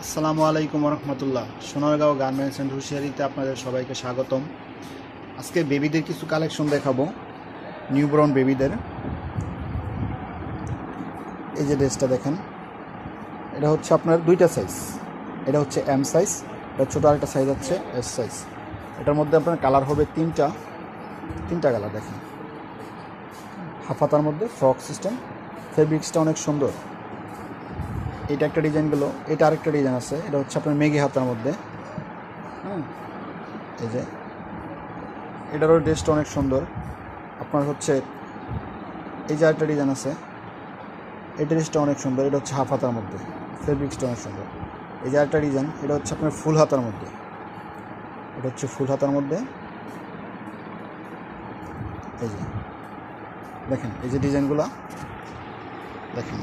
আসসালামু আলাইকুম রহমতুল্লাহ। Sonargaon garments and হুঁশিয়ারিতে আপনাদের সবাইকে স্বাগতম। আজকে বেবিদের কিছু কালেকশন দেখাবো, নিউবর্ন বেবিদের। এই যে ড্রেসটা দেখেন, এটা হচ্ছে আপনার দুইটা সাইজ। এটা হচ্ছে এম সাইজ, এটা ছোটো আরেকটা সাইজ হচ্ছে এস সাইজ। এটার মধ্যে আপনার কালার হবে তিনটা কালার। দেখেন, হাফাতার মধ্যে ফ্রক সিস্টেম, ফেব্রিক্সটা অনেক সুন্দর। এটা একটা ডিজাইনগুলো, এটা আরেকটা ডিজাইন আছে, এটা হচ্ছে আপনার মেঘি হাতার মধ্যে। এই যে এটারও ড্রেসটা অনেক সুন্দর। আপনার হচ্ছে এই যে আরেকটা ডিজাইন আছে, এই ড্রেসটা অনেক সুন্দর। এটা হচ্ছে হাফ হাতার মধ্যে, ফেব্রিক্সটা অনেক সুন্দর। এই যে আরেকটা ডিজাইন, এটা হচ্ছে আপনার ফুল হাতার মধ্যে। এটা হচ্ছে ফুল হাতার মধ্যে। এই যে দেখেন, এই যে ডিজাইনগুলো দেখেন।